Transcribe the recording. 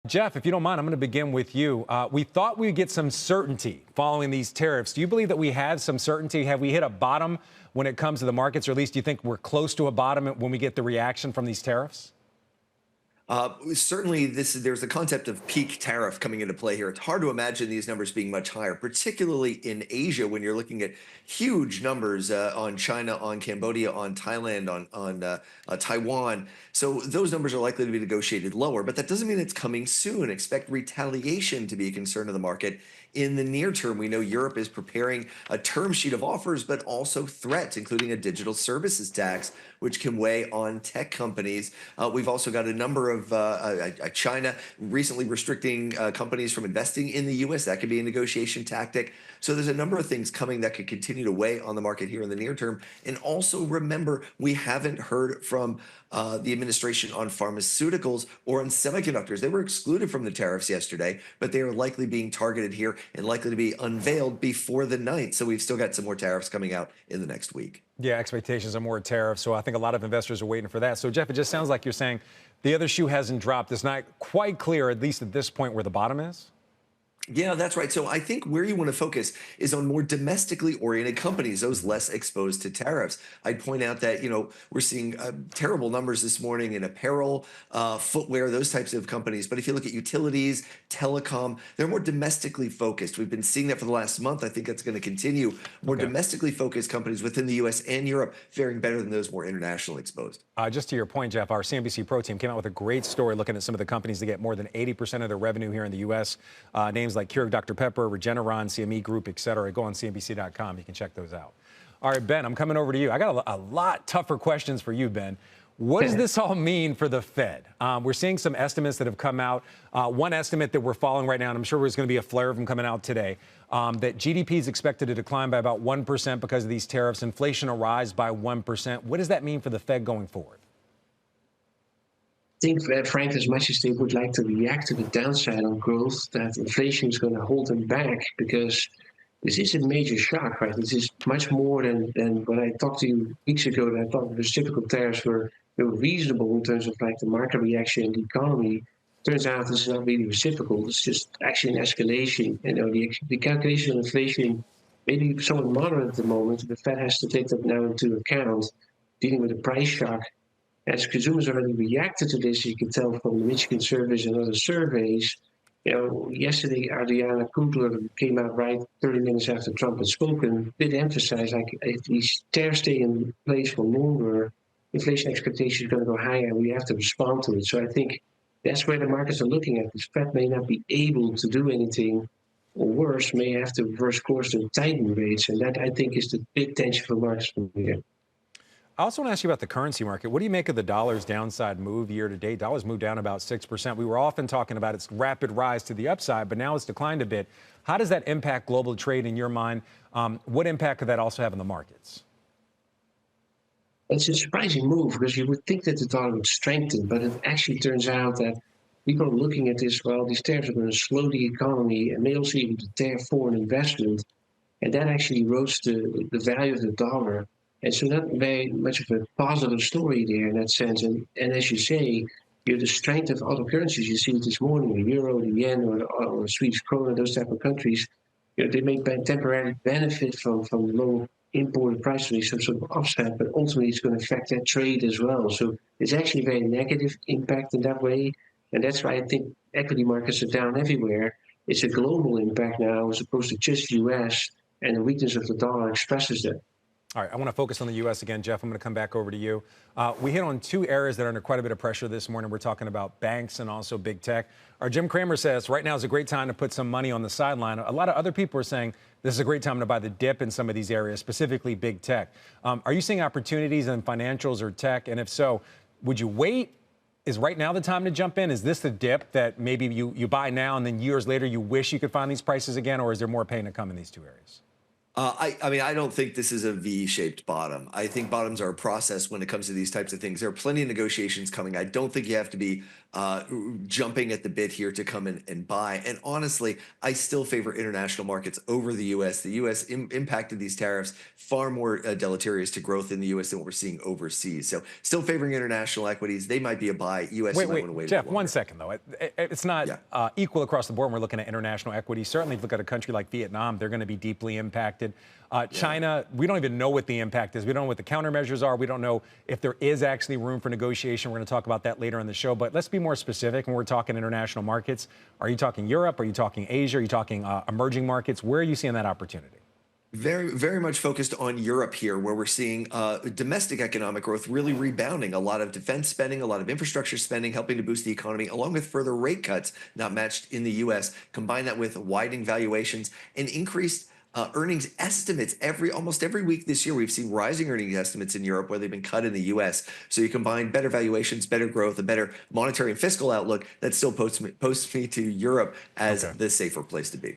Jeff, if you don't mind, I'm going to begin with you. We thought we'd get some certainty following these tariffs. Do you believe that we have some certainty? Have we hit a bottom when it comes to the markets, or at least do you think we're close to a bottom when we get the reaction from these tariffs? Certainly, there's the concept of peak tariff coming into play here. It's hard to imagine these numbers being much higher, particularly in Asia when you're looking at huge numbers on China, on Cambodia, on Thailand, on Taiwan. So those numbers are likely to be negotiated lower, but that doesn't mean it's coming soon. Expect retaliation to be a concern of the market in the near term. We know Europe is preparing a term sheet of offers, but also threats, including a digital services tax, which can weigh on tech companies. We've also got a number of China recently restricting companies from investing in the U.S. That could be a negotiation tactic. So there's a number of things coming that could continue to weigh on the market here in the near term. And also remember, we haven't heard from the administration on pharmaceuticals or on semiconductors. They were excluded from the tariffs yesterday, but they are likely being targeted here and likely to be unveiled before the 9th. So we've still got some more tariffs coming out in the next week. Yeah, expectations are more tariffs. So I think a lot of investors are waiting for that. So, Jeff, it just sounds like you're saying the other shoe hasn't dropped. It's not quite clear, at least at this point, where the bottom is. Yeah, that's right. So I think where you want to focus is on more domestically oriented companies, those less exposed to tariffs. I'd point out that, we're seeing terrible numbers this morning in apparel, footwear, those types of companies. But if you look at utilities, telecom, they're more domestically focused. We've been seeing that for the last month. I think that's going to continue. More domestically focused companies within the U.S. and Europe faring better than those more internationally exposed. Just to your point, Jeff, our CNBC Pro team came out with a great story looking at some of the companies that get more than 80% of their revenue here in the U.S. Names like Keurig Dr. Pepper, Regeneron, CME Group, et cetera. Go on CNBC.com. You can check those out. All right, Ben, I'm coming over to you. I got a lot tougher questions for you, Ben. What does this all mean for the Fed? We're seeing some estimates that have come out. One estimate that we're following right now, and I'm sure there's going to be a flare of them coming out today, that GDP is expected to decline by about 1% because of these tariffs. Inflation will rise by 1%. What does that mean for the Fed going forward? I think, Frank, as much as they would like to react to the downside on growth, that inflation is going to hold them back because this is a major shock, right? This is much more than when I talked to you weeks ago that I thought the reciprocal tariffs were reasonable in terms of like the market reaction in the economy. Turns out this is not really reciprocal. It's just actually an escalation. The calculation of inflation may be somewhat moderate at the moment. The Fed has to take that now into account, dealing with the price shock. As consumers already reacted to this, you can tell from the Michigan surveys and other surveys. Yesterday, Adriana Kugler came out right 30 minutes after Trump had spoken, did emphasize like if these tariffs stay in place for longer, inflation expectations are going to go higher, and we have to respond to it. So I think that's where the markets are looking at. The Fed may not be able to do anything, or worse, may have to reverse course and tighten rates, and that I think is the big tension for markets from here. I also want to ask you about the currency market. What do you make of the dollar's downside move year to date? Dollar's moved down about 6%. We were often talking about its rapid rise to the upside, but now it's declined a bit. How does that impact global trade in your mind? What impact could that also have in the markets? It's a surprising move because you would think that the dollar would strengthen, but it actually turns out that people are looking at this, well, these tariffs are going to slow the economy and may also even deter foreign investment. And that actually erodes the value of the dollar. And so not very much of a positive story there in that sense. And as you say, the strength of other currencies, you see it this morning, the euro, the yen, or Swedish krona, those type of countries, they may temporarily benefit from low imported prices, some sort of offset, but ultimately it's going to affect that trade as well. So it's actually a very negative impact in that way. And that's why I think equity markets are down everywhere. It's a global impact now as opposed to just the U.S., and the weakness of the dollar expresses that. All right, I want to focus on the U.S. again. Jeff, I'm going to come back over to you. We hit on two areas that are under quite a bit of pressure this morning. We're talking about banks and also big tech. Our Jim Cramer says right now is a great time to put some money on the sideline. A lot of other people are saying this is a great time to buy the dip in some of these areas, specifically big tech. Are you seeing opportunities in financials or tech? And if so, would you wait? Is right now the time to jump in? Is this the dip that maybe you buy now and then years later you wish you could find these prices again? Or is there more pain to come in these two areas? I mean, I don't think this is a V-shaped bottom. I think bottoms are a process when it comes to these types of things. There are plenty of negotiations coming. I don't think you have to be jumping at the bit here to come in and buy. And honestly, I still favor international markets over the U.S. The U.S. Impacted these tariffs far more deleterious to growth in the U.S. than what we're seeing overseas. So still favoring international equities. They might be a buy. U.S. Wait, you might wait, want to wait a Jeff, bit one longer. second, though. It's not Yeah. equal across the board when we're looking at international equity. Certainly, if you look at a country like Vietnam, they're going to be deeply impacted. China, we don't even know what the impact is. We don't know what the countermeasures are. We don't know if there is actually room for negotiation. We're going to talk about that later in the show. But let's be more specific when we're talking international markets. Are you talking Europe? Are you talking Asia? Are you talking emerging markets? Where are you seeing that opportunity? Very, very much focused on Europe here, where we're seeing domestic economic growth really rebounding. A lot of defense spending, a lot of infrastructure spending, helping to boost the economy, along with further rate cuts not matched in the U.S. Combine that with widening valuations and increased earnings estimates almost every week this year. We've seen rising earnings estimates in Europe where they've been cut in the U.S. So you combine better valuations, better growth, a better monetary and fiscal outlook that still posts me to Europe as Okay. the safer place to be.